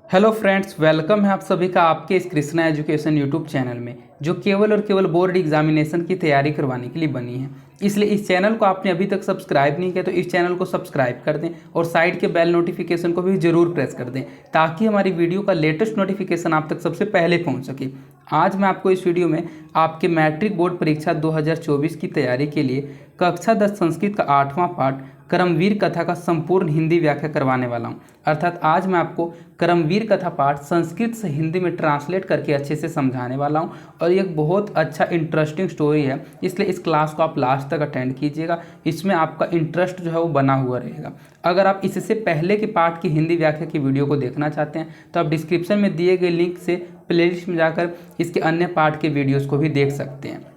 Hello friends, welcome है आप सभी का आपके इस कृष्णा एजुकेशन यूट्यूब चैनल में, जो केवल और केवल बोर्ड एग्जामिनेशन की तैयारी करवाने के लिए बनी है। इसलिए इस चैनल को आपने अभी तक सब्सक्राइब नहीं किया तो इस चैनल को सब्सक्राइब कर दें और साइड के बेल नोटिफिकेशन को भी जरूर प्रेस कर दें, ताकि हमारी वीडियो का लेटेस्ट नोटिफिकेशन आप तक सबसे पहले पहुँच सके। आज मैं आपको इस वीडियो में आपके मैट्रिक बोर्ड परीक्षा 2024 की तैयारी के लिए कक्षा 10 संस्कृत का 8वां पाठ कर्मवीर कथा का संपूर्ण हिंदी व्याख्या करवाने वाला हूं। अर्थात आज मैं आपको कर्मवीर कथा पाठ संस्कृत से हिंदी में ट्रांसलेट करके अच्छे से समझाने वाला हूं और ये एक बहुत अच्छा इंटरेस्टिंग स्टोरी है, इसलिए इस क्लास को आप लास्ट तक अटेंड कीजिएगा। इसमें आपका इंटरेस्ट जो है वो बना हुआ रहेगा। अगर आप इससे पहले के पाठ की हिंदी व्याख्या की वीडियो को देखना चाहते हैं तो आप डिस्क्रिप्शन में दिए गए लिंक से प्लेलिस्ट में जाकर इसके अन्य पाठ के वीडियोज़ को भी देख सकते हैं।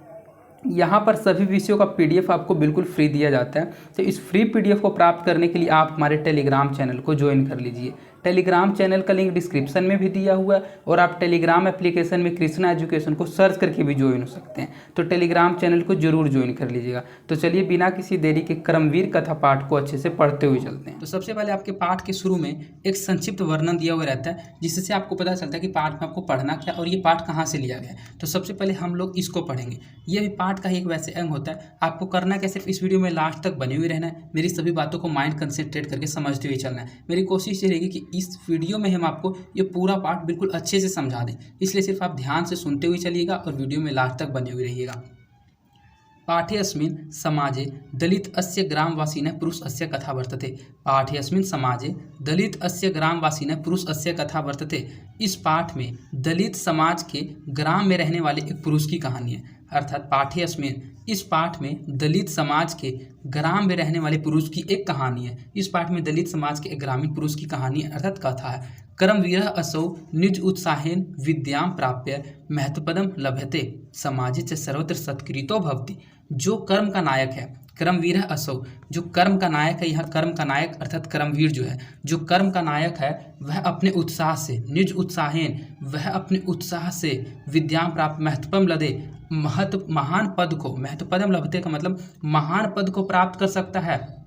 यहाँ पर सभी विषयों का पीडीएफ आपको बिल्कुल फ्री दिया जाता है, तो इस फ्री पीडीएफ को प्राप्त करने के लिए आप हमारे टेलीग्राम चैनल को ज्वाइन कर लीजिए। टेलीग्राम चैनल का लिंक डिस्क्रिप्शन में भी दिया हुआ है और आप टेलीग्राम एप्लीकेशन में कृष्णा एजुकेशन को सर्च करके भी ज्वाइन हो सकते हैं, तो टेलीग्राम चैनल को जरूर ज्वाइन कर लीजिएगा। तो चलिए बिना किसी देरी के कर्मवीर कथा पाठ को अच्छे से पढ़ते हुए चलते हैं। तो सबसे पहले आपके पाठ के शुरू में एक संक्षिप्त वर्णन दिया हुआ रहता है, जिससे आपको पता चलता है कि पाठ में आपको पढ़ना क्या और ये पाठ कहाँ से लिया गया है। तो सबसे पहले हम लोग इसको पढ़ेंगे। ये भी पाठ का एक वैसे अंग होता है। आपको करना क्या, सिर्फ इस वीडियो में लास्ट तक बने हुए रहना है। मेरी सभी बातों को माइंड कंसेंट्रेट करके समझते हुए चलना है। मेरी कोशिश ये रहेगी कि इस वीडियो में हम आपको ये पूरा पाठ बिल्कुल अच्छे से समझा दें, इसलिए सिर्फ आप ध्यान से सुनते हुए चलिएगा और वीडियो में लास्ट तक बने हुए रहिएगा। पाठेऽस्मिन् समाजे दलित अस्य ग्रामवासिनः पुरुष अस्य कथा वर्तते। पाठेऽस्मिन् समाजे दलित अस्य ग्रामवासिनः पुरुष अस्य कथा वर्तते। इस पाठ में दलित समाज के ग्राम में रहने वाले एक पुरुष की कहानी है। अर्थात पाठेऽस्मिन्, इस पाठ में दलित समाज के ग्राम में रहने वाले पुरुष की एक कहानी है। इस पाठ में दलित समाज के एक ग्रामीण पुरुष की कहानी अर्थात कथा है। कर्मवीरः असौ निज उत्साहेन विद्यां प्राप्य महत्पदम लभते समाजे च सर्वत्र सत्कृतो भवति। जो कर्म का नायक है, कर्मवीरः असौ, जो कर्म का नायक है, यह कर्म का नायक अर्थात कर्मवीर जो है, जो कर्म का नायक है वह अपने उत्साह से, निज उत्साहेन, वह अपने उत्साह से विद्यां प्राप्त महत्पदम लदे, महान पद को, महत्पदम लभते का मतलब महान पद को प्राप्त कर सकता है।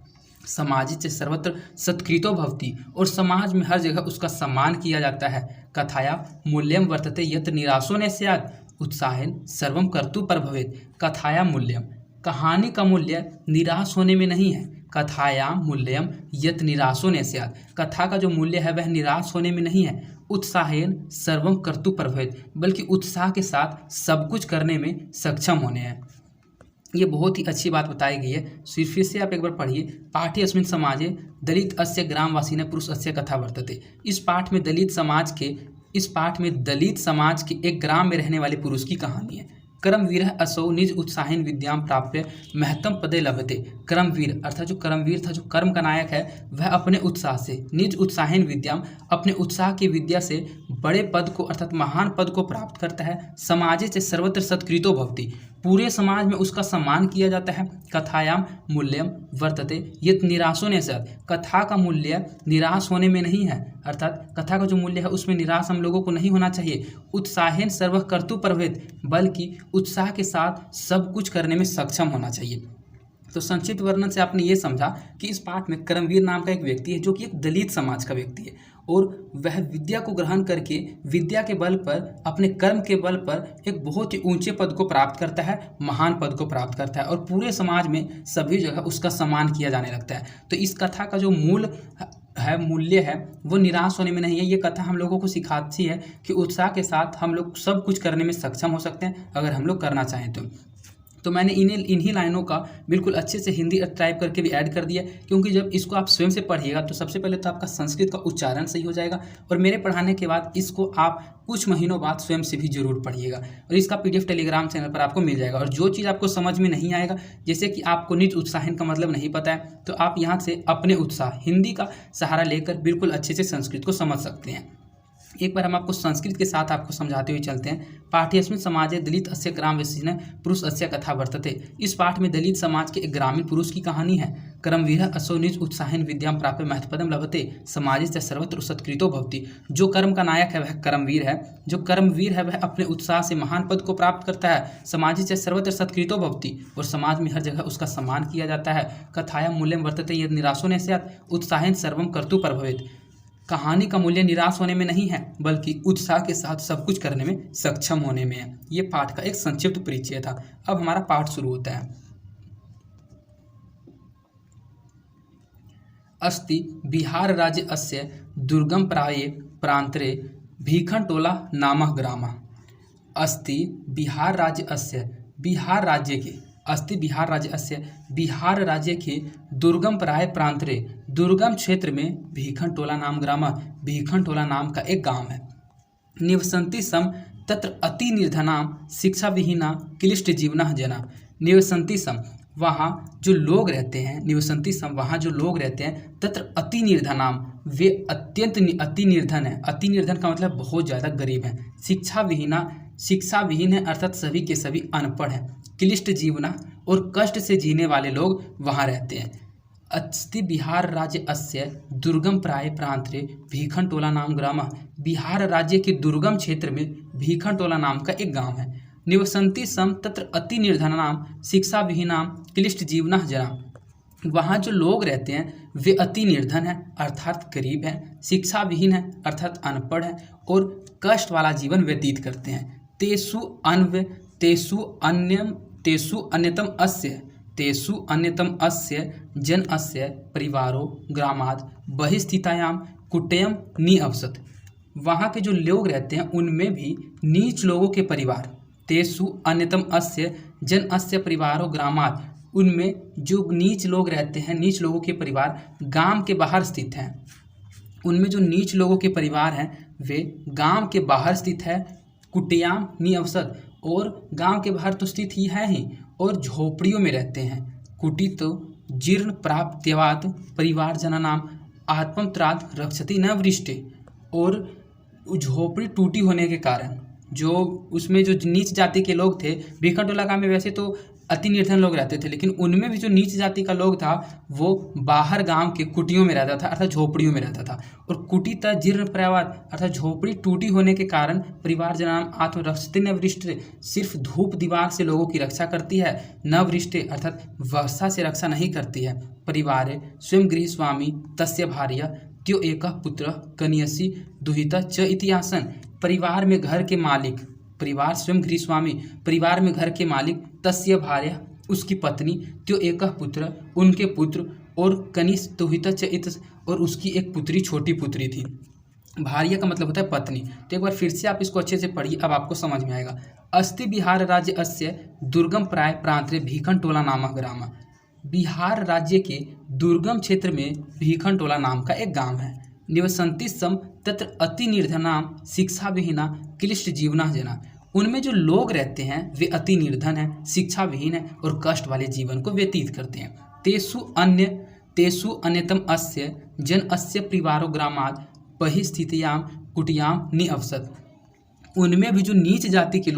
समाज से सर्वत्र सत्कृतो भवति, और समाज में हर जगह उसका सम्मान किया जाता है। कथाया मूल्यम वर्तते यत् निराशो न स्यात् उत्साहेन सर्वम कर्तु प्रभवेत्। कथाया मूल्यम, कहानी का मूल्य निराश होने में नहीं है। कथाया मूल्यम यत् निराशो न स्यात्, कथा का जो मूल्य है वह निराश होने में नहीं है। उत्साहेन सर्वम कर्तु प्रभवेत्, बल्कि उत्साह के साथ सब कुछ करने में सक्षम होने हैं। ये बहुत ही अच्छी बात बताई गई है। फिर से आप एक बार पढ़िए। पाठेऽस्मिन् समाजे दलित अस्य ग्रामवासिनः पुरुष अस्य कथा वर्तते। इस पाठ में दलित समाज के एक ग्राम में रहने वाले पुरुष की कहानी है। कर्मवीरः असौ निज उत्साहेन विद्यां प्राप्य महत्तम पदे लभते। कर्मवीर अर्थात जो कर्मवीर था, जो कर्म का नायक है, वह अपने उत्साह से, निज उत्साहेन विद्यां, अपने उत्साह की विद्या से बड़े पद को अर्थात महान पद को प्राप्त करता है। समाजे से सर्वत्र सत्कृतो भवति, पूरे समाज में उसका सम्मान किया जाता है। कथायाम मूल्यम वर्तते यत् निराशो न स्यात्, कथा का मूल्य निराश होने में नहीं है। अर्थात कथा का जो मूल्य है उसमें निराश हम लोगों को नहीं होना चाहिए। उत्साहेन सर्वः कर्तु प्रभवेत्, बल्कि उत्साह के साथ सब कुछ करने में सक्षम होना चाहिए। तो संक्षिप्त वर्णन से आपने ये समझा कि इस पाठ में कर्मवीर नाम का एक व्यक्ति है, जो कि एक दलित समाज का व्यक्ति है, और वह विद्या को ग्रहण करके विद्या के बल पर, अपने कर्म के बल पर एक बहुत ही ऊंचे पद को प्राप्त करता है, महान पद को प्राप्त करता है, और पूरे समाज में सभी जगह उसका सम्मान किया जाने लगता है। तो इस कथा का जो मूल्य है वो निराश होने में नहीं है। ये कथा हम लोगों को सिखाती है कि उत्साह के साथ हम लोग सब कुछ करने में सक्षम हो सकते हैं, अगर हम लोग करना चाहें तो मैंने इन्हीं लाइनों का बिल्कुल अच्छे से हिंदी टाइप करके भी ऐड कर दिया, क्योंकि जब इसको आप स्वयं से पढ़िएगा तो सबसे पहले तो आपका संस्कृत का उच्चारण सही हो जाएगा, और मेरे पढ़ाने के बाद इसको आप कुछ महीनों बाद स्वयं से भी जरूर पढ़िएगा, और इसका पीडीएफ टेलीग्राम चैनल पर आपको मिल जाएगा। और जो चीज़ आपको समझ में नहीं आएगा, जैसे कि आपको निज उत्साहन का मतलब नहीं पता है, तो आप यहाँ से अपने उत्साह, हिंदी का सहारा लेकर बिल्कुल अच्छे से संस्कृत को समझ सकते हैं। एक बार हम आपको संस्कृत के साथ आपको समझाते हुए चलते हैं। पाठेऽस्मिन् समाजे दलित अस्य ग्रामवासिनः पुरुष अस्य कथा वर्तते। इस पाठ में दलित समाज के एक ग्रामीण पुरुष की कहानी है। कर्मवीरः असौ निज उत्साहेन विद्यां प्राप्य महत्पदम लभते समाजे च सर्वत्र सत्कृतो भवति। जो कर्म का नायक है वह कर्मवीर है, जो कर्मवीर है वह अपने उत्साह से महान पद को प्राप्त करता है। समाजे च सर्वत्र सत्कृतो भवति, और समाज में हर जगह उसका सम्मान किया जाता है। कथायां मूल्यं वर्तते यद् निराशो न स्यात् उत्साहेन सर्वं कर्तु प्रभवेत्। कहानी का मूल्य निराश होने में नहीं है, बल्कि उत्साह के साथ सब कुछ करने में सक्षम होने में है। ये पाठ का एक संक्षिप्त परिचय था। अब हमारा पाठ शुरू होता है। अस्ति बिहार राज्य अस्य दुर्गम प्राये प्रांतरे भीखनटोला नामः ग्रामः। अस्ति बिहार राज्य अस्य, बिहार राज्य के, अस्ति बिहार राज्य अस्य, बिहार राज्य के दुर्गम प्राय प्रांतरे, दुर्गम क्षेत्र में भीखनटोला नाम ग्रामः, भीखनटोला नाम का एक गांव है। निवसन्ति सम तत्र अति निर्धनाम शिक्षा विहीना क्लिष्ट जीवना जना। निवसन्ति सम, वहाँ जो लोग रहते हैं, निवसन्ति सम, वहाँ जो लोग रहते हैं, तत्र अति निर्धनाम, वे अत्यंत अति निर्धन है। अति निर्धन का मतलब बहुत ज़्यादा गरीब है। शिक्षा विहीना, शिक्षा विहीन है अर्थात सभी के सभी अनपढ़ हैं। क्लिष्ट जीवना, और कष्ट से जीने वाले लोग वहाँ रहते हैं। अस्ति बिहार राज्य अस्य दुर्गम प्राय प्रांतरे भीखनटोला नाम ग्रामः। बिहार राज्य के दुर्गम क्षेत्र में भीखनटोला नाम का एक गांव है। निवसन्ति सम तत्र अति निर्धनाम शिक्षा विहीनाम क्लिष्ट जीवना जना। वहाँ जो लोग रहते हैं वे अति निर्धन हैं अर्थात गरीब हैं, शिक्षा विहीन है अर्थात अनपढ़ है, और कष्ट वाला जीवन व्यतीत करते हैं। तेसु अन्व तेसु अन्यम तेसु अन्यतम अस्य, तेसु अन्यतम अस्य जन अस्य परिवारो ग्रामाद बहिस्थितायाम कुटयम निअवसत। वहाँ के जो लोग रहते हैं उनमें भी नीच लोगों के परिवार, तेसु अन्यतम अस्य जन अस्य परिवारो ग्रामाद, उनमें जो नीच लोग रहते हैं, नीच लोगों के परिवार गांव के बाहर स्थित हैं। उनमें जो नीच लोगों के परिवार हैं वे गांव के बाहर स्थित है। कुटियाम निअवसत, और गांव के बाहर तो स्थित ही है ही, और झोपड़ियों में रहते हैं। कुटी तो जीर्ण प्राप्त्यवाद परिवार जना नाम आत्मत्राद रक्षति न वृष्टि, और झोपड़ी टूटी होने के कारण जो उसमें जो नीच जाति के लोग थे, भीखनटोला गांव में वैसे तो अति निर्धन लोग रहते थे, लेकिन उनमें भी जो नीच जाति का लोग था वो बाहर गांव के कुटियों में रहता था अर्थात झोपड़ियों में रहता था। और कुटी त जीर्ण प्रायवाद अर्थात झोपड़ी टूटी होने के कारण परिवार जनाम आत्मरक्षति न वृष्टि, सिर्फ धूप दीवार से लोगों की रक्षा करती है, न वृष्टि अर्थात वर्षा से रक्षा नहीं करती है। परिवारे स्वयं गृह स्वामी तस्य भार्या त्यो एकः पुत्र कन्यसी दुहिता च इति आसन। परिवार में घर के मालिक, परिवार स्वयं गृह स्वामी, परिवार में घर के मालिक, तस्य भार्या उसकी पत्नी, त्यो एकः पुत्र उनके पुत्र, और कनिष्ठ दुहिता च इत, और उसकी एक पुत्री छोटी पुत्री थी। भार्या का मतलब होता है पत्नी। तो एक बार फिर से आप इसको अच्छे से पढ़िए, अब आपको समझ में आएगा। अस्ति बिहार राज्य अस्य दुर्गम प्राय प्रांतरे भीखनटोला नामक ग्राम। बिहार राज्य के दुर्गम क्षेत्र में भीखनटोला नाम का एक गांव है। निवसन्ति सम तत्र अति निर्धनाम शिक्षा विहीना क्लिष्ट जीवना जना। उनमें जो लोग रहते हैं वे अति निर्धन हैं, शिक्षा विहीन है, और कष्ट वाले जीवन को व्यतीत करते हैं। तेसु अन्यतम अस्य जन अस्य परिवारो ग्रामाद बहिस्थितियाम कुटियाम निअवसत। उनमें भी जो नीच जाति के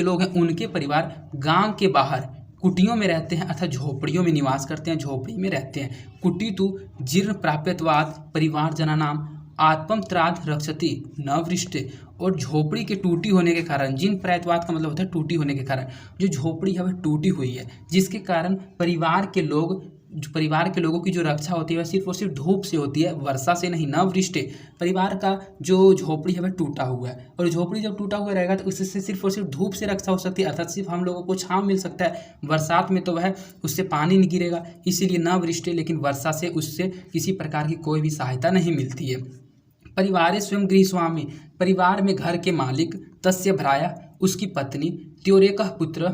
लोग हैं उनके परिवार गांव के बाहर कुटियों में रहते हैं अर्थात झोपड़ियों में निवास करते हैं, झोपड़ी में रहते हैं। कुटी तो जीर्ण प्राप्यत्वाद परिवार जना नाम आत्मत्राद रक्षति न वृष्टि, और झोपड़ी के टूटी होने के कारण, जिन प्रायत्वाद का मतलब होता है टूटी होने के कारण, जो झोपड़ी है वह टूटी हुई है, जिसके कारण परिवार के लोगों की जो रक्षा होती है वह सिर्फ और सिर्फ धूप से होती है, वर्षा से नहीं, न वृष्टि। परिवार का जो झोपड़ी है वह टूटा हुआ है, और झोपड़ी जब टूटा हुआ रहेगा तो उससे सिर्फ और सिर्फ धूप से रक्षा हो सकती है अर्थात सिर्फ हम लोगों को छांव मिल सकता है। बरसात में तो वह उससे पानी नहीं गिरेगा, इसीलिए न वृष्टि, लेकिन वर्षा से उससे किसी प्रकार की कोई भी सहायता नहीं मिलती है। परिवार स्वयं गृह स्वामी, परिवार में घर के मालिक, तस्य भ्राया उसकी पत्नी, त्योरेकः पुत्र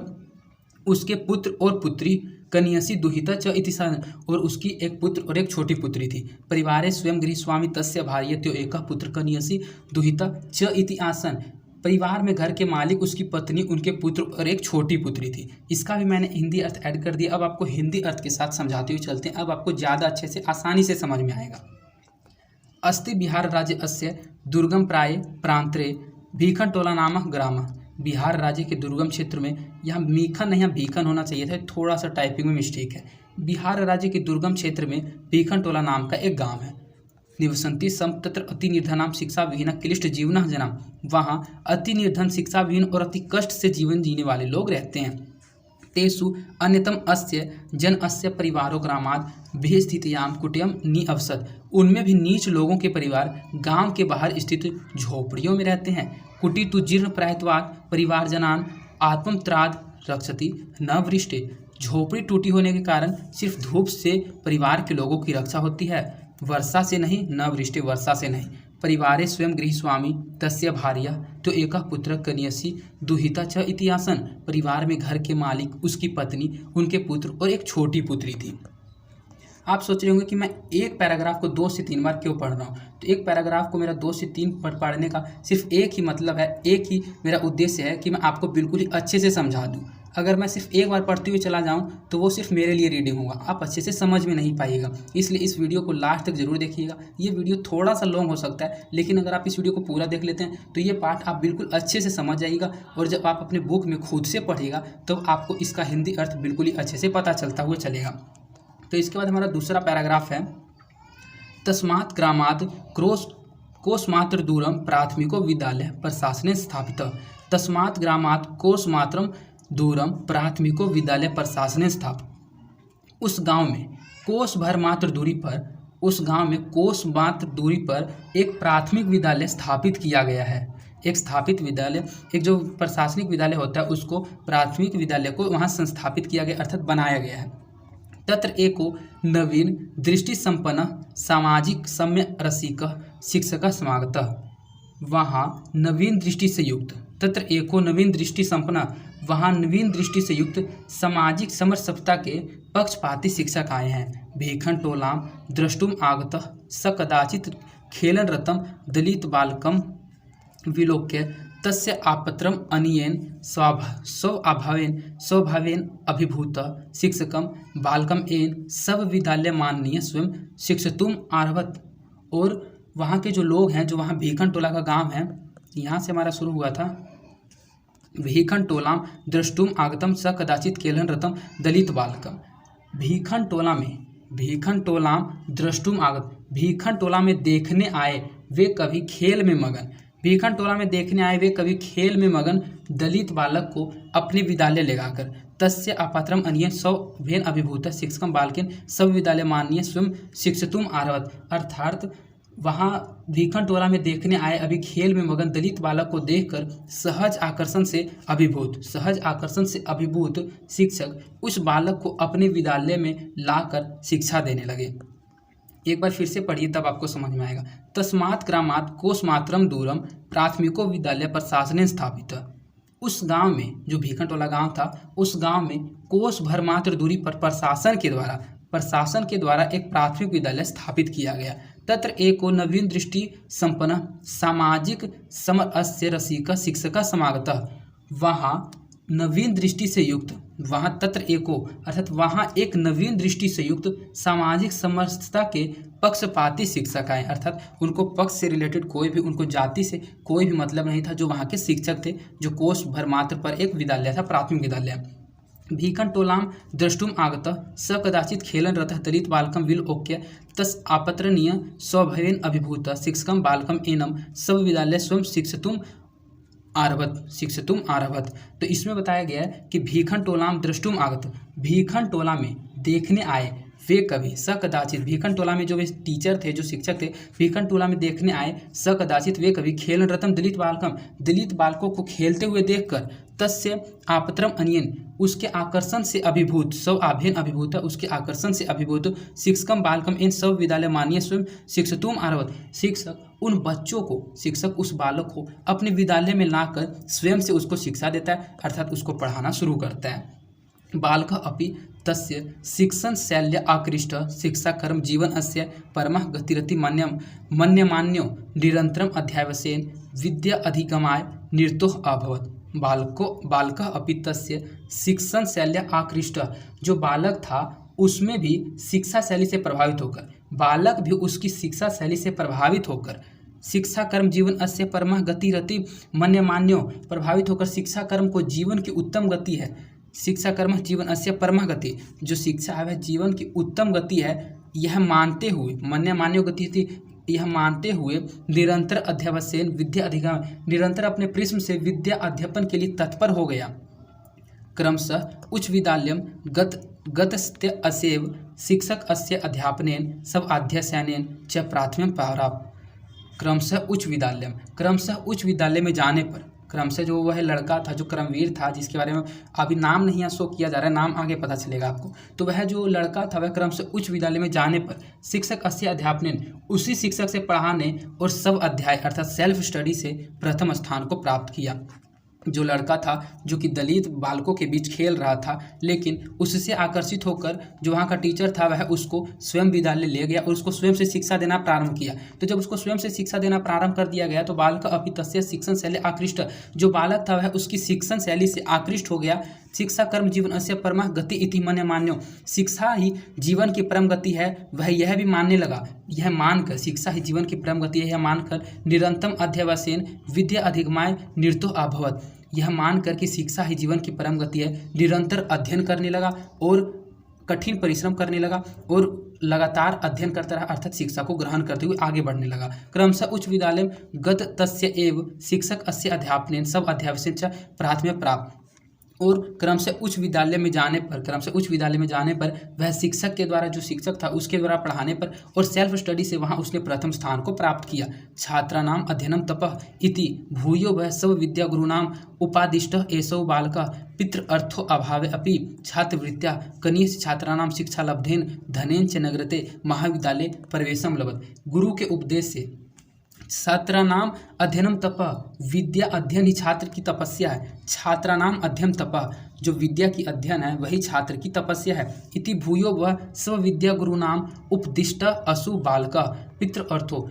उसके पुत्र और पुत्री, कन्यसी दुहिता च इति सन, और उसकी एक पुत्र और एक छोटी पुत्री थी। परिवारे स्वयं गृह स्वामी तस्य भार्य त्यो एकः पुत्र कन्यसी दुहिता च इति आसन। परिवार में घर के मालिक, उसकी पत्नी, उनके पुत्र और एक छोटी पुत्री थी। इसका भी मैंने हिंदी अर्थ ऐड कर दिया। अब आपको हिंदी अर्थ के साथ समझाते हुए चलते हैं, अब आपको ज़्यादा अच्छे से आसानी से समझ में आएगा। अस्ति बिहार राज्य अस्य दुर्गम प्राय प्रांतरे भीखनटोला नामक ग्राम। बिहार राज्य के दुर्गम क्षेत्र में, यहाँ मीखन नहीं यहाँ भीखन होना चाहिए था, थोड़ा सा टाइपिंग में मिस्टेक है। बिहार राज्य के दुर्गम क्षेत्र में भीखनटोला नाम का एक गांव है। निवसन्ति सम तत्र अति निर्धनाम शिक्षा विहीन क्लिष्ट जीवन जनाम। वहाँ अति निर्धन, शिक्षा विहीन और अति कष्ट से जीवन जीने वाले लोग रहते हैं। तेषु अन्यतम अस्य जन अस्य परिवारो ग्रामाद बहिस्थितियां कुटियम निअवसत। उनमें भी नीच लोगों के परिवार गांव के बाहर स्थित झोपड़ियों में रहते हैं। कुटी तु जीर्ण प्रायत्वात् परिवार जनान आत्मत्राद रक्षति न वृष्टि। झोपड़ी टूटी होने के कारण सिर्फ धूप से परिवार के लोगों की रक्षा होती है, वर्षा से नहीं, न वृष्टि, वर्षा से नहीं। परिवारे स्वयं गृहस्वामी तस्य भार्या तो एक पुत्र कन्यसी दुहिता च इति आसन। परिवार में घर के मालिक, उसकी पत्नी, उनके पुत्र और एक छोटी पुत्री थी। आप सोच रहे होंगे कि मैं एक पैराग्राफ को 2 से 3 बार क्यों पढ़ रहा हूँ। तो एक पैराग्राफ को मेरा 2 से 3 पढ़ने का सिर्फ एक ही मतलब है, एक ही मेरा उद्देश्य है कि मैं आपको बिल्कुल ही अच्छे से समझा दूँ। अगर मैं सिर्फ एक बार पढ़ते हुए चला जाऊं तो वो सिर्फ मेरे लिए रीडिंग होगा, आप अच्छे से समझ में नहीं पाइएगा। इसलिए इस वीडियो को लास्ट तक जरूर देखिएगा। ये वीडियो थोड़ा सा लॉन्ग हो सकता है, लेकिन अगर आप इस वीडियो को पूरा देख लेते हैं तो ये पार्ट आप बिल्कुल अच्छे से समझ जाइएगा। और जब आप अपने बुक में खुद से पढ़िएगा तो आपको इसका हिंदी अर्थ बिल्कुल ही अच्छे से पता चलता हुआ चलेगा। तो इसके बाद हमारा दूसरा पैराग्राफ है, तस्मात् ग्रामात् कोशमात्र दूरम प्राथमिको विद्यालय प्रशासने स्थापित। तस्मात् ग्रामात् कोशमात्रम दूरम प्राथमिको विद्यालय प्रशासने स्थापित। उस गांव में कोस भर मात्र दूरी पर, उस गांव में कोस मात्र दूरी पर एक प्राथमिक विद्यालय स्थापित किया गया है। एक स्थापित विद्यालय, एक जो प्रशासनिक विद्यालय होता है उसको प्राथमिक विद्यालय को वहां संस्थापित किया गया, अर्थात बनाया गया है। तत्र एको नवीन दृष्टि संपन्न सामाजिक सम्य रसिक शिक्षक समागतः। वहाँ नवीन दृष्टि से युक्त, तत्र एको नवीन दृष्टि संपन्न, वहाँ नवीन दृष्टि से युक्त सामाजिक समरसता के पक्षपाती शिक्षक आए हैं। भीखन टोलाम द्रष्टुम आगतः स कदाचित खेलन रतम दलित बालकम विलोक्य तस्य आपत्रम अनियेन स्वभावेन अभिभूत शिक्षकम बालकम एन सब विद्यालय माननीय स्वयं शिक्षतुम आरभत। और वहाँ के जो लोग हैं, जो वहाँ भीखन टोला का गांव है, यहाँ से हमारा शुरू हुआ था, भीखन टोलाम द्रष्टुम आगतम स कदाचित केलन रतम दलित बालकम। भीखन टोलाम द्रष्टुम आगत, भीखन टोला में देखने आए वे कभी खेल में मगन, भीखन टोला में देखने आए वे कभी खेल में मगन दलित बालक को अपने विद्यालय ले जाकर तस्य अपात्रम अनियन स्वभेन अभिभूत शिक्षकम बालकेन सब विद्यालय माननीय स्वयं शिक्षतुम आरभत। अर्थात वहाँ भीखन टोला में देखने आए अभी खेल में मगन दलित बालक को देखकर सहज आकर्षण से अभिभूत शिक्षक उस बालक को अपने विद्यालय में लाकर शिक्षा देने लगे। एक बार फिर से पढ़िए तब आपको समझ में आएगा। तस्मात् ग्रामात् कोशमात्रम दूरम प्राथमिको विद्यालय प्रशासने स्थापित। उस गांव में, जो भीखन टोला गांव था, उस गांव में कोस भर मात्र दूरी पर प्रशासन के द्वारा एक प्राथमिक विद्यालय स्थापित किया गया। तत्र एको नवीन दृष्टि संपन्न सामाजिक समरस्य रसिक शिक्षक समागतः। वहाँ नवीन दृष्टि से युक्त, वहाँ तत्र एको अर्थात वहाँ एक नवीन दृष्टि से युक्त सामाजिक समरसता के पक्षपाती शिक्षक आए, अर्थात उनको पक्ष से रिलेटेड कोई भी, उनको जाति से कोई भी मतलब नहीं था, जो वहाँ के शिक्षक थे, जो कोश भर मात्र पर एक विद्यालय था, प्राथमिक विद्यालय। भीखन टोलाम द्रष्टुम आगतः स कदाचित खेलन रतः दलित बालकम विलोक्य तस् आपत्रनीय स्वभवेन अभिभूत शिक्षकम बालकम एनम सब विद्यालय स्वयं शिक्षतुम आरभत। तो इसमें बताया गया है कि भीखन टोलाम द्रष्टुम आगत, भीखन टोला में देखने आए वे कभी स कदाचित, भीखन टोला में जो वे टीचर थे, जो शिक्षक थे, भीखन टोला में देखने आए स कदाचित वे कभी खेलन रतम दलित बालकम, दलित बालकों को खेलते हुए देखकर तस्य आपत्रम अनियन उसके आकर्षण से अभिभूत, सब आभेन अभिभूत, उसके आकर्षण से अभिभूत शिक्षकम बालकम इन सब विद्यालय माननीय स्वयं शिक्षतुम आरभत। शिक्षक उन बच्चों को, शिक्षक उस बालक को अपने विद्यालय में लाकर स्वयं से उसको शिक्षा देता है, अर्थात उसको पढ़ाना शुरू करता है। बालकः अपि तस्य शिक्षण शैल्य आकृष्ट शिक्षा कर्म जीवन अस्य परमः गतिरति मन्यमान्यो निरंतरम अध्यावसेन विद्या अधिगमाय निरतोः अभवत्। बालकः अपि तस्य शिक्षण शैल्य आकृष्ट, जो बालक था उसमें भी शिक्षा शैली से प्रभावित होकर, बालक भी उसकी शिक्षा शैली से प्रभावित होकर शिक्षा कर्म जीवन अस्य परमः गतिरति मन्यमान्यो, प्रभावित होकर शिक्षा कर्म को जीवन की उत्तम गति है, शिक्षा कर्म जीवन अस्य परमः गति, जो शिक्षा है वह जीवन की उत्तम गति है, यह मानते हुए, मन्यमान्यो गति थी, यह मानते हुए निरंतर अध्यवसेन विद्या अधिगम, निरंतर अपने प्रिज्म से विद्या अध्यापन के लिए तत्पर हो गया। क्रमशः उच्च विद्यालयं गतस्ते असेव शिक्षक अस्य अध्यापनेन सब अध्ययनेन च प्राथमिक प्रारंभ। क्रमशः उच्च विद्यालय में जाने पर, क्रमशः जो वह लड़का था जो क्रमवीर था, जिसके बारे में अभी नाम नहीं शो किया जा रहा है, नाम आगे पता चलेगा आपको, तो वह जो लड़का था वह क्रमशः उच्च विद्यालय में जाने पर शिक्षक अस्य अध्यापनेन उसी शिक्षक से पढ़ाने और सब अध्याय अर्थात सेल्फ स्टडी से प्रथम स्थान को प्राप्त किया। जो लड़का था जो कि दलित बालकों के बीच खेल रहा था, लेकिन उससे आकर्षित होकर जो वहाँ का टीचर था वह उसको स्वयं विद्यालय ले गया और उसको स्वयं से शिक्षा देना प्रारंभ किया। तो जब उसको स्वयं से शिक्षा देना प्रारंभ कर दिया गया तो बालक अपि तस्य शिक्षण शैली आकृष्ट, जो बालक था वह उसकी शिक्षण शैली से आकृष्ट हो गया। शिक्षा कर्म जीवन अस्य परमः गति इति मन्य मान्यो, शिक्षा ही जीवन की परम गति है, वह यह भी मानने लगा, यह मानकर शिक्षा ही जीवन की परम गति है, यह मानकर निरंतम अध्यवसेन विद्या अधिगमाय निरतो अभवत, यह मानकर कि शिक्षा ही जीवन की परम गति है, निरंतर अध्ययन करने लगा और कठिन परिश्रम करने लगा और लगातार अध्ययन करता रहा, अर्थात शिक्षा को ग्रहण करते हुए आगे बढ़ने लगा। क्रमशः उच्च विद्यालय गत तस्य एव शिक्षक अस्य अध्यापनेन सब अध्यापनेन च प्राथमिक प्राप्त, और क्रमशः उच्च विद्यालय में जाने पर वह शिक्षक के द्वारा, जो शिक्षक था उसके द्वारा पढ़ाने पर और सेल्फ स्टडी से वहाँ उसने प्रथम स्थान को प्राप्त किया। छात्राणाम अध्ययनम तपः इति भूयो वह सब विद्या गुरुनाम उपादिष्टः एषो बालकः पितृ अर्थो अभावे अपि छात्रवृत्त्या कनीय छात्राणाम शिक्षा लब्धेन धनेन च नगरते महाविद्यालय प्रवेशम लभत। गुरु के उपदेश से छात्रानाम अध्ययनम तपः, विद्या अध्ययन ही छात्र की तपस्या है। छात्रानाम अध्ययन तपः, जो विद्या की अध्ययन है वही छात्र की तपस्या है। इति भूयो वह स्व विद्या गुरुनाम उपदिष्ट असु बालका पितृ अर्थो,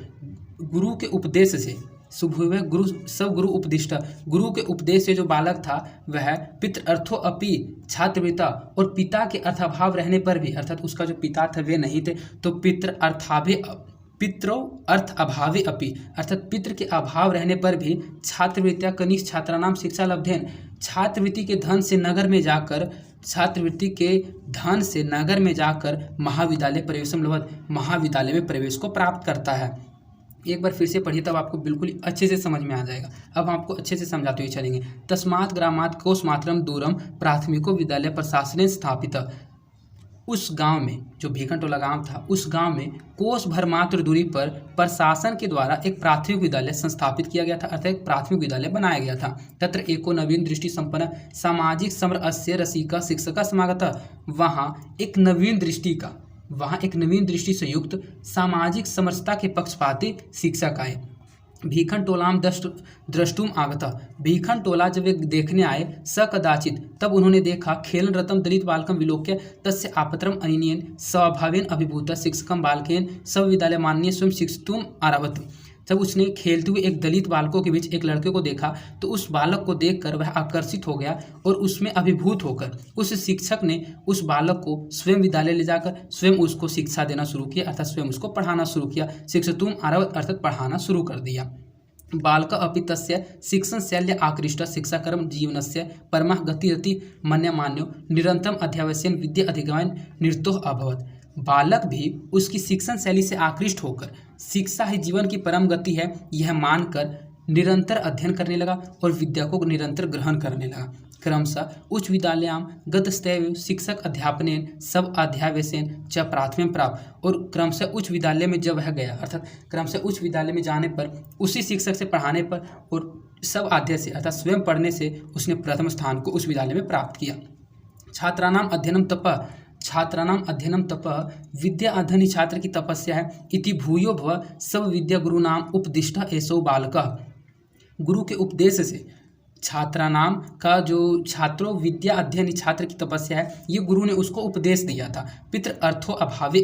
गुरु के उपदेश से सुभुवे गुरु सब गुरु उपदिष्ट, गुरु के उपदेश से जो बालक था वह पितृ अर्थो अपि छात्रवृत्ता, और पिता के अर्थाभाव रहने पर भी, अर्थात उसका जो पिता थे वे नहीं थे, तो पितरो अर्थ अभावे अपि, अर्थात पितृ के अभाव रहने पर भी छात्रवृत्तिया कनिष्ठ छात्रानाम शिक्षा लब्धेन, छात्रवृत्ति के धन से नगर में जाकर महाविद्यालय प्रवेशम लभत, महाविद्यालय में प्रवेश को प्राप्त करता है। एक बार फिर से पढ़िए तब आपको बिल्कुल अच्छे से समझ में आ जाएगा। अब हम आपको अच्छे से समझाते हुए चलेंगे। तस्मात् ग्रामात् कोशमात्रम दूरम प्राथमिको विद्यालय प्रशासनेन स्थापित, उस गांव में, जो भीखनटोला गांव था, उस गांव में कोस भर मात्र दूरी पर प्रशासन के द्वारा एक प्राथमिक विद्यालय संस्थापित किया गया था, अर्थात एक प्राथमिक विद्यालय बनाया गया था। तत्र एको नवीन दृष्टि संपन्न सामाजिक समर अस्य रसिका शिक्षक समागत, वहाँ एक नवीन दृष्टि से युक्त सामाजिक समरसता के पक्षपाती शिक्षक आए। भीखनटोलाम द्रष्टुम आगता, भीखनटोला जब वे देखने आए, स कदाचित, तब उन्होंने देखा, खेलन रतम दलित बालकम विलोक्य तस्य आपत्रम अनियन स्वभावेन अभिभूत शिक्षकम बालकेन सब विद्यालय मान्य स्वयं शिक्षितुम आरभत। जब उसने खेलते हुए एक दलित बालकों के बीच एक लड़के को देखा तो उस बालक को देखकर वह आकर्षित हो गया और उसमें अभिभूत होकर उस शिक्षक ने उस बालक को स्वयं विद्यालय ले जाकर स्वयं उसको शिक्षा देना शुरू किया, अर्थात स्वयं उसको पढ़ाना शुरू किया। शिक्षितुम आरभत अर्थात पढ़ाना शुरू कर दिया। बालक अपि तस्य शिक्षण शैल्या आकृष्ट शिक्षाकर्म जीवनस्य परमः गतिरति मन्यमान्यो निरंतरम अध्यावस्यन विद्या अधिगमन निरतोः अभवत। बालक भी उसकी शिक्षण शैली से आकृष्ट होकर शिक्षा ही जीवन की परम गति है यह मानकर निरंतर अध्ययन करने लगा और विद्या को निरंतर ग्रहण करने लगा। क्रमशः उच्च विद्यालयाम गतस्तैव शिक्षक अध्यापनेन सब अध्यावसेन च प्राथमिक प्राप्त, और क्रमशः उच्च विद्यालय में जब वह गया, अर्थात क्रमशः उच्च विद्यालय में जाने पर उसी शिक्षक से पढ़ाने पर और सब अध्ययन से अर्थात स्वयं पढ़ने से उसने प्रथम स्थान को उस विद्यालय में प्राप्त किया। छात्राणाम अध्ययनम तपः विद्या अध्ययन छात्र की तपस्या है। इति भूयो भव सब विद्या गुरुनाम उपदिष्ट एसो बालकः, गुरु के उपदेश से छात्रानाम का जो छात्रों विद्या अध्ययन छात्र की तपस्या है, ये गुरु ने उसको उपदेश दिया था। पितृ अर्थो अभावे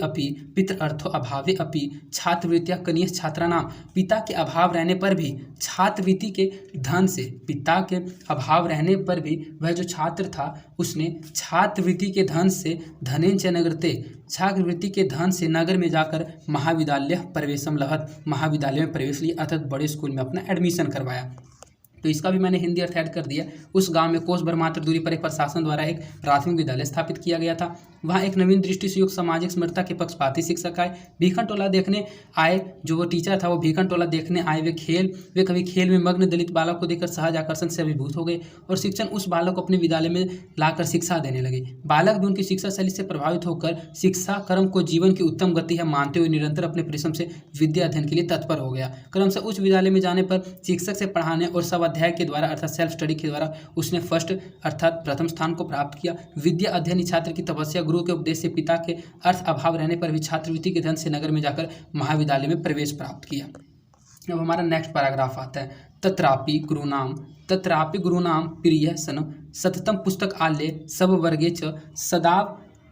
अपि छात्रवृत्तिया कनिष्ठ छात्रानाम, पिता के अभाव रहने पर भी छात्रवृत्ति के धन से, पिता के अभाव रहने पर भी वह जो छात्र था उसने छात्रवृत्ति के धन से धनेन च नगरते, छात्रवृत्ति के धन से नगर में जाकर महाविद्यालय प्रवेशम लभत, महाविद्यालय में प्रवेश लिया, अर्थात बड़े स्कूल में अपना एडमिशन करवाया। तो इसका भी मैंने हिंदी अर्थ ऐड कर दिया। उस गांव में कोस भर मात्र दूरी पर एक प्रशासन द्वारा एक प्राथमिक विद्यालय स्थापित किया गया था। वहाँ एक नवीन दृष्टि से युक्त सामाजिक समरसता के पक्षपाती शिक्षक आए। भीखन टोला देखने आए, जो वो टीचर था वो भीखन टोला देखने आए। वे कभी खेल में मग्न दलित बालक को देखकर सहज आकर्षण से अभिभूत हो गए और शिक्षक उस बालक को अपने विद्यालय में लाकर शिक्षा देने लगे। बालक भी उनकी शिक्षा शैली से प्रभावित होकर शिक्षा क्रम को जीवन की उत्तम गति है मानते हुए निरंतर अपने परिश्रम से विद्या अध्ययन के लिए तत्पर हो गया। क्रमशः उच्च विद्यालय में जाने पर शिक्षक से पढ़ाने और स्वाध्याय के द्वारा अर्थात सेल्फ स्टडी के द्वारा उसने फर्स्ट अर्थात प्रथम स्थान को प्राप्त किया। विद्या अध्ययन छात्र की तपस्या, गुरु के उपदेश से पिता के अर्थ अभाव रहने पर भी छात्रवृत्ति के धन से नगर में जाकर महाविद्यालय में प्रवेश प्राप्त किया। अब हमारा नेक्स्ट पैराग्राफ आता है। तत्रापि गुरुनाम प्रिय सन सततम पुस्तक आल्य सब वर्गे च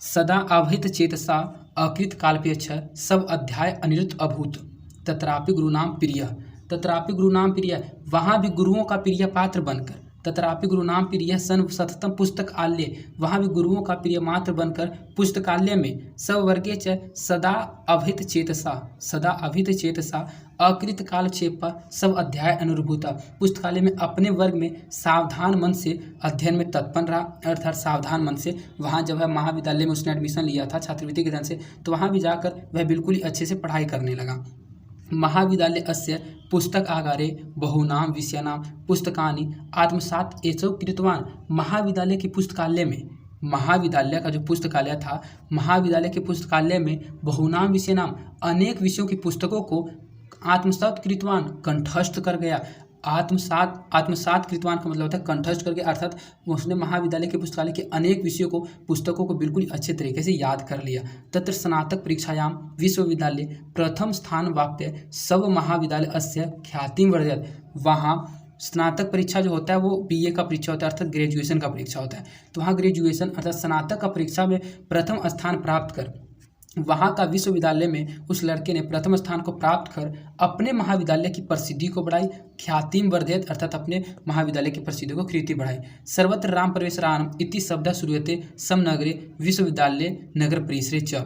सदा अवहित चेतसा अकृत काल्प्य छ सब अध्याय अनिरुद्ध अभूत। तत्रापि गुरुनाम प्रिय, वहाँ भी गुरुओं का प्रिय पात्र बनकर। तत्रापि गुरुनाम प्रिय सन सततम पुस्तक आल्य, वहाँ भी गुरुओं का प्रिय मात्र बनकर पुस्तकालय में सब वर्गे च सदा अभित चेतसा अकृत कालक्षेप सब अध्याय अनुरूभूता, पुस्तकालय में अपने वर्ग में सावधान मन से अध्ययन में तत्पर रहा। अर्थात सावधान मन से वहाँ जब है महाविद्यालय में उसने एडमिशन लिया था छात्रवृत्ति के धन से, तो वहाँ भी जाकर वह बिल्कुल ही अच्छे से पढ़ाई करने लगा। महाविद्यालय अस्य पुस्तक आगारे बहूनां विषयाणां पुस्तकानि आत्मसात एसौ कृतवान। महाविद्यालय के पुस्तकालय में, महाविद्यालय का जो पुस्तकालय था, महाविद्यालय के पुस्तकालय में बहूनां विषयाणां अनेक विषयों की पुस्तकों को आत्मसात कृतवान कंठस्थ कर गया। आत्मसात कृतवान का मतलब होता है कंठस्थ करके, अर्थात उसने महाविद्यालय के पुस्तकालय के अनेक विषयों को पुस्तकों को बिल्कुल अच्छे तरीके से याद कर लिया। तत्र स्नातक परीक्षायाम विश्वविद्यालय प्रथम स्थान वाप्य सब महाविद्यालय अस्य ख्यातिम वर्धयत्। वहाँ स्नातक परीक्षा जो होता है वो बीए का परीक्षा होता है, अर्थात ग्रेजुएशन का परीक्षा होता है। तो वहाँ ग्रेजुएशन अर्थात स्नातक का परीक्षा में प्रथम स्थान प्राप्त कर वहाँ का विश्वविद्यालय में उस लड़के ने प्रथम स्थान को प्राप्त कर अपने महाविद्यालय की प्रसिद्धि को बढ़ाई। ख्यातिम वर्धयत् अर्थात अपने महाविद्यालय की प्रसिद्धि को कीर्ति बढ़ाई। सर्वत्र राम प्रवेश राम इति शब्द श्रूयते समनगरे विश्वविद्यालय नगर परिसरे च।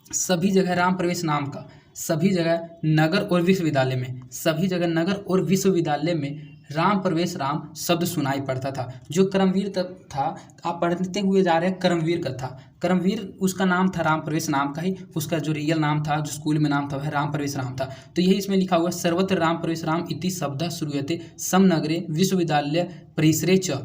सभी जगह राम प्रवेश नाम का, सभी जगह नगर और विश्वविद्यालय में, सभी जगह नगर और विश्वविद्यालय में राम प्रवेश राम शब्द सुनाई पड़ता था। जो कर्मवीर था, आप पढ़ते हुए जा रहे हैं, कर्मवीर का था। कर्मवीर उसका नाम था राम प्रवेश नाम का ही, उसका जो रियल नाम था, जो स्कूल में नाम था वह राम प्रवेश राम था। तो यही इसमें लिखा हुआ सर्वत्र राम प्रवेश राम इति शब्द श्रूयते समनगरे विश्वविद्यालय परिसरे च।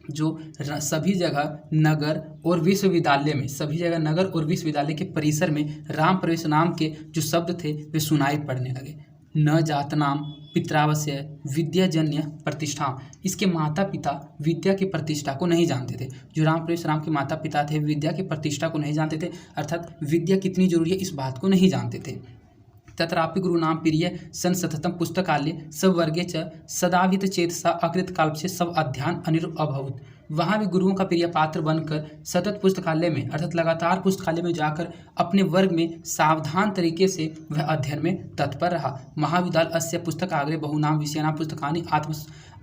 जो सभी जगह नगर और विश्वविद्यालय में, सभी जगह नगर और विश्वविद्यालय के परिसर में राम प्रवेश नाम के जो शब्द थे वे सुनाई पड़ने लगे। न जातनाम पित्रावश्य विद्याजन्य प्रतिष्ठा, इसके माता पिता विद्या की प्रतिष्ठा को नहीं जानते थे। जो राम प्रवेश राम के माता पिता थे विद्या की प्रतिष्ठा को नहीं जानते थे, अर्थात विद्या कितनी जरूरी है इस बात को नहीं जानते थे। तत्रापि गुरुनाम प्रिय सन सततम पुस्तकालय सब वर्गे च सदावित चेतसा अकृत काल्प्य सब अध्ययन अनिरुद्ध अभूत। वहाँ भी गुरुओं का प्रिय पात्र बनकर सतत पुस्तकालय में अर्थात लगातार पुस्तकालय में जाकर अपने वर्ग में सावधान तरीके से वह अध्ययन में तत्पर रहा। महाविद्यालय अस्य पुस्तक आग्रे बहुनाम विषयाणां पुस्तकानि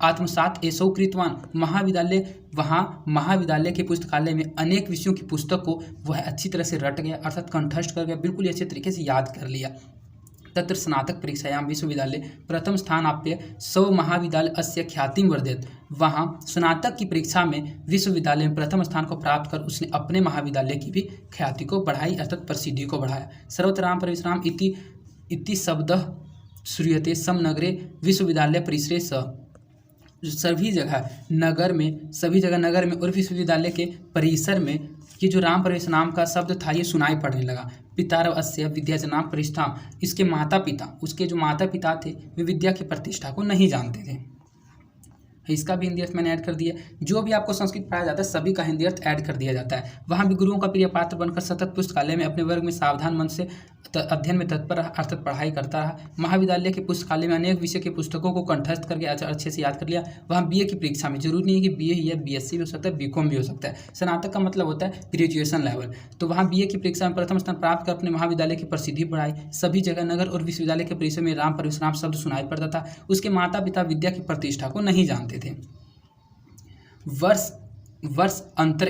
आत्मसात एसौ कृतवान। महाविद्यालय, वहाँ महाविद्यालय के पुस्तकालय में अनेक विषयों की पुस्तक को वह अच्छी तरह से रट गया, अर्थात कंठस्थ कर गया, बिल्कुल अच्छे तरीके से याद कर लिया। तत्र स्नातक परीक्षायाम विश्वविद्यालय प्रथम स्थान आप्य सब महाविद्यालय अस्य ख्यातिम वर्धयत्। वहाँ स्नातक की परीक्षा में विश्वविद्यालय में प्रथम स्थान को प्राप्त कर उसने अपने महाविद्यालय की भी ख्याति को बढ़ाई, अर्थात प्रसिद्धि को बढ़ाया। सर्वत्र राम प्रवेश राम इति शब्द श्रूयते समनगरे विश्वविद्यालय परिसरे स। सभी जगह नगर में, सभी जगह नगर में और विश्वविद्यालय के परिसर में ये जो राम प्रवेश नाम का शब्द था ये सुनाई पड़ने लगा। पितारव अस्य विद्याजनां प्रतिष्ठा, इसके माता पिता, उसके जो माता पिता थे वे विद्या की प्रतिष्ठा को नहीं जानते थे। इसका भी हिंदी अर्थ मैंने ऐड कर दिया। जो भी आपको संस्कृत पढ़ाया जाता है सभी का हिंदी अर्थ ऐड कर दिया जाता है। वहाँ भी गुरुओं का प्रिय पात्र बनकर सतत पुस्तकालय में अपने वर्ग में सावधान मन से अध्ययन में तत्पर रहा, अर्थात पढ़ाई करता रहा। महाविद्यालय के पुस्तकालय में अनेक विषय के पुस्तकों को कंठस्थ करके अच्छे से याद कर लिया। वहाँ बीए की परीक्षा में, जरूरी नहीं है कि बीए ही है, बीएससी भी हो सकता है, बीकॉम भी हो सकता है। स्नातक का मतलब होता है ग्रेजुएशन लेवल। तो वहाँ बीए की परीक्षा में प्रथम स्थान प्राप्त कर अपने महाविद्यालय की प्रसिद्धि बढ़ाई। सभी जगह नगर और विश्वविद्यालय के परिसर में राम प्रवेश राम शब्द सुनाई पड़ता था। उसके माता पिता विद्या की प्रतिष्ठा को नहीं जानते थे। वर्ष अंतर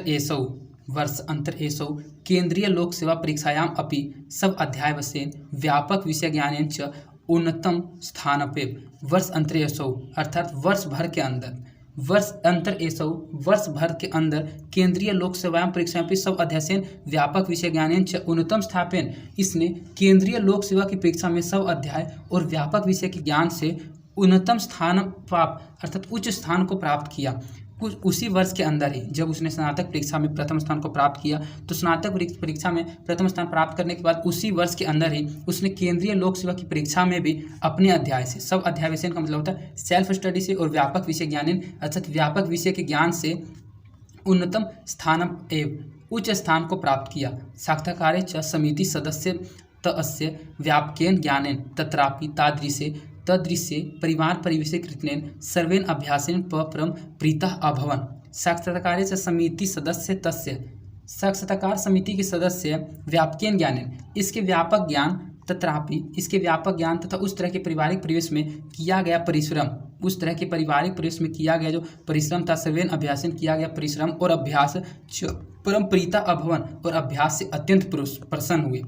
एसौ केंद्रीय लोक सेवा परीक्षायाम अपि सब अध्याय वशेन व्यापक विषय ज्ञानेन च उन्नतम स्थानपे। वर्ष अंतर एसौ अर्थात वर्ष भर के अंदर, वर्ष अंतर एसौ वर्ष भर के अंदर केंद्रीय लोक सेवाएं परीक्षाएं सब अध्ययन व्यापक विषय ज्ञान च उन्नतम स्थापन। इसने केंद्रीय लोक सेवा की परीक्षा में सब अध्याय और व्यापक विषय के ज्ञान से उन्नतम स्थान प्राप्त अर्थात उच्च स्थान को प्राप्त किया। कुछ उसी वर्ष के अंदर ही जब उसने स्नातक परीक्षा में प्रथम स्थान को प्राप्त किया, तो स्नातक परीक्षा में प्रथम स्थान प्राप्त करने के बाद उसी वर्ष के अंदर ही उसने केंद्रीय लोक सेवा की परीक्षा में भी अपने अध्याय से सब अध्याय विषय का मतलब होता है सेल्फ स्टडी से और व्यापक विषय ज्ञान अर्थात व्यापक विषय के ज्ञान से उन्नतम स्थान एवं उच्च स्थान को प्राप्त किया। साक्षात्कारे च समिति सदस्य तस्य व्यापकेन ज्ञानेन तत्रापि तदृश्ये परिवार परिवेशे कृतेन सर्वेन अभ्यासेन परम प्रीतः अभवन्। साक्षात्कारे च समिति सदस्य तस्य साक्षात्कार समिति के सदस्य व्यापकेन ज्ञानेन इसके व्यापक ज्ञान तत्रापि इसके व्यापक ज्ञान तथा उस तरह के पारिवारिक परिवेश में किया गया परिश्रम, उस तरह के पारिवारिक परिवेश में किया गया जो परिश्रम था सर्वेन अभ्यासन किया गया परिश्रम और अभ्यास परम प्रीता अभवन और अभ्यास से अत्यंत प्रसन्न हुए।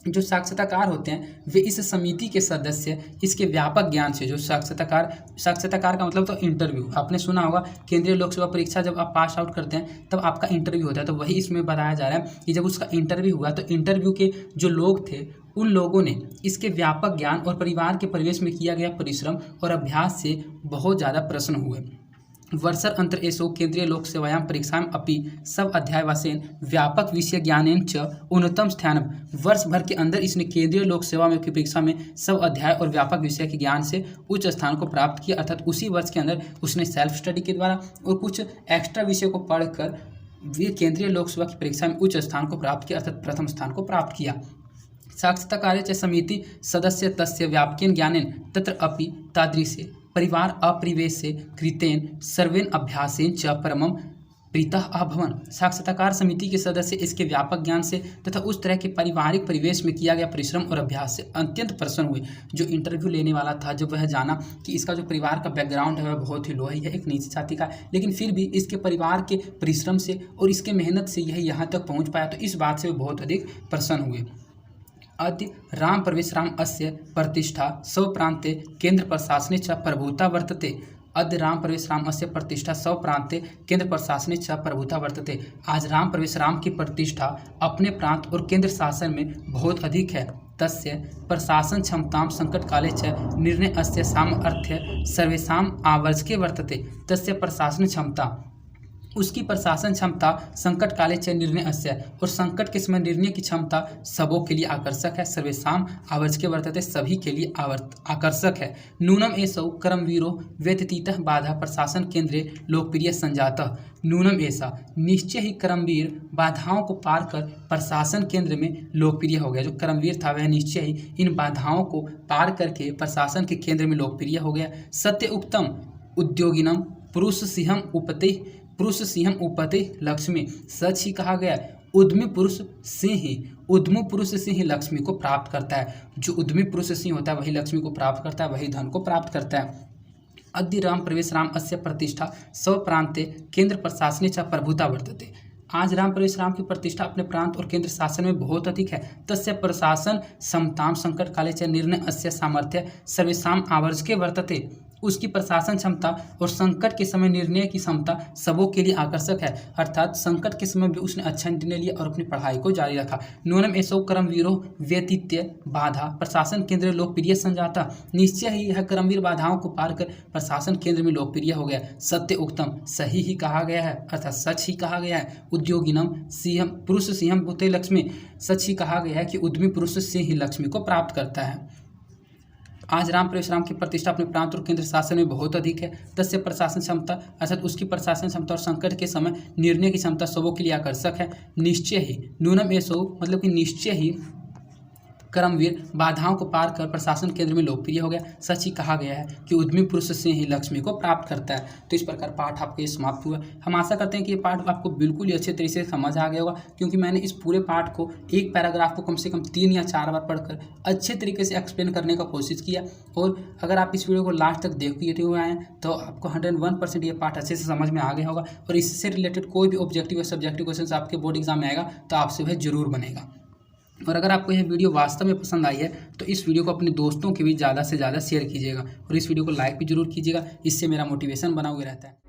जो साक्षात्कार होते हैं वे इस समिति के सदस्य इसके व्यापक ज्ञान से जो साक्षात्कार का मतलब तो इंटरव्यू, आपने सुना होगा केंद्रीय लोक सेवा परीक्षा जब आप पास आउट करते हैं तब आपका इंटरव्यू होता है, तो वही इसमें बताया जा रहा है कि जब उसका इंटरव्यू हुआ तो इंटरव्यू के जो लोग थे उन लोगों ने इसके व्यापक ज्ञान और परिवार के परिवेश में किया गया परिश्रम और अभ्यास से बहुत ज़्यादा प्रसन्न हुए। वर्षर अंतर एसो केंद्रीय लोक सेवायां परीक्षाएं अपि सब अध्याय वसेन व्यापक विषय ज्ञानेन च उन्नतम स्थानम। वर्ष भर के अंदर इसने केंद्रीय लोक सेवा में की परीक्षा में सब अध्याय और व्यापक विषय के ज्ञान से उच्च स्थान को प्राप्त किया। अर्थात उसी वर्ष के अंदर उसने सेल्फ स्टडी के द्वारा और कुछ एक्स्ट्रा विषय को पढ़कर वे केंद्रीय लोक सेवा की परीक्षा में उच्च स्थान को प्राप्त किया अर्थात प्रथम स्थान को प्राप्त किया। साक्षात्कारे च समिति सदस्य तस्य व्यापकेन ज्ञानेन तत्र अपि तादृशे परिवार अपरिवेशे कृतेन सर्वेन अभ्यासेन च परमं प्रीतः अभवन। साक्षात्कार समिति के सदस्य इसके व्यापक ज्ञान से तथा उस तरह के पारिवारिक परिवेश में किया गया परिश्रम और अभ्यास से अत्यंत प्रसन्न हुए। जो इंटरव्यू लेने वाला था जब वह जाना कि इसका जो परिवार का बैकग्राउंड है वह बहुत ही लो है, एक नीची जाति का, लेकिन फिर भी इसके परिवार के परिश्रम से और इसके मेहनत से यह यहाँ तक पहुँच पाया, तो इस बात से वे बहुत अधिक प्रसन्न हुए। अद्य राम परवेशराम अस्य प्रतिष्ठा स्वप्रान्ते केंद्र प्रशासने च प्रभुता वर्तते। अद्य राम परवेशराम अस्य प्रतिष्ठा स्वप्रान्ते केंद्र प्रशासने च प्रभुता वर्तते। आज राम परवेशराम की प्रतिष्ठा अपने प्रांत और केंद्र शासन में बहुत अधिक है। तस्य प्रशासन क्षमतां संकट काले च निर्णय अस्य सामर्थ्य सर्वेषां आवर्जके वर्तते। तस्य प्रशासन क्षमता उसकी प्रशासन क्षमता संकट काले च निर्णय अस्य और संकट के समय निर्णय की क्षमता सबों के लिए आकर्षक है। सर्वेषाम आवर्जके वर्तते सभी के लिए आकर्षक है। नूनम एसौ कर्मवीरो व्यतीतः बाधा प्रशासन केंद्रे लोकप्रिय संजातः। नूनम ऐसा निश्चय ही कर्मवीर बाधाओं को पार कर प्रशासन केंद्र में लोकप्रिय हो गया। जो कर्मवीर था वह निश्चय ही इन बाधाओं को पार करके प्रशासन के केंद्र में लोकप्रिय हो गया। सत्य उक्तम उद्योगिनम पुरुष सिंहम उपते लक्ष्मी। सच ही कहा गया उद्यमी पुरुष से ही लक्ष्मी को प्राप्त करता है। जो उद्यमी पुरुष सिंह होता है वही लक्ष्मी को प्राप्त करता है, वही धन को प्राप्त करता है। अद्य राम प्रवेशराम अस्य प्रतिष्ठा स्वप्रान्ते केंद्र प्रशासने च प्रभुता वर्तते। आज राम परवेशराम की प्रतिष्ठा अपने प्रांत और केंद्र शासन में बहुत अधिक है। तस्य प्रशासन समतां संकट काले च निर्णय अस्य सामर्थ्य सर्वेषां आवर्जके वर्तते। उसकी प्रशासन क्षमता और संकट के समय निर्णय की क्षमता सबों के लिए आकर्षक है। अर्थात संकट के समय भी उसने अच्छा निर्णय लिया और अपनी पढ़ाई को जारी रखा। नूनम एसो कर्मवीरो व्यतीत्य बाधा प्रशासन केंद्र लोकप्रिय संजाता। निश्चय ही यह कर्मवीर बाधाओं को पार कर प्रशासन केंद्र में लोकप्रिय हो गया। सत्य उक्तम सही ही कहा गया है अर्थात सच ही कहा गया है। उद्योगिनम सिंह पुरुष सिंहम पुते लक्ष्मी। सच ही कहा गया है कि उद्यमी पुरुष से ही लक्ष्मी को प्राप्त करता है। आज राम परवेशराम की प्रतिष्ठा अपने प्रांत और केंद्र शासन में बहुत अधिक है। तस्य प्रशासन क्षमता अर्थात उसकी प्रशासन क्षमता और संकट के समय निर्णय की क्षमता सबों के लिए आकर्षक है। निश्चय ही नूनम एसो मतलब कि निश्चय ही कर्मवीर बाधाओं को पार कर प्रशासन केंद्र में लोकप्रिय हो गया। सच ही कहा गया है कि उद्यमी पुरुष से ही लक्ष्मी को प्राप्त करता है। तो इस प्रकार पाठ आपको ये समाप्त हुआ। हम आशा करते हैं कि ये पाठ आपको बिल्कुल ही अच्छे तरीके से समझ आ गया होगा, क्योंकि मैंने इस पूरे पाठ को एक पैराग्राफ को कम से कम 3 या 4 बार पढ़कर अच्छे तरीके से एक्सप्लेन करने का कोशिश किया। और अगर आप इस वीडियो को लास्ट तक देखते हुए आए तो आपको 101% ये पाठ अच्छे से समझ में आ गया होगा। और इससे रिलेटेड कोई भी ऑब्जेक्टिव या सब्जेक्टिव क्वेश्चन आपके बोर्ड एग्जाम में आएगा तो आपसे वह जरूर बनेगा। और अगर आपको यह वीडियो वास्तव में पसंद आई है तो इस वीडियो को अपने दोस्तों के भी ज़्यादा से ज़्यादा शेयर कीजिएगा और इस वीडियो को लाइक भी जरूर कीजिएगा। इससे मेरा मोटिवेशन बना हुआ रहता है।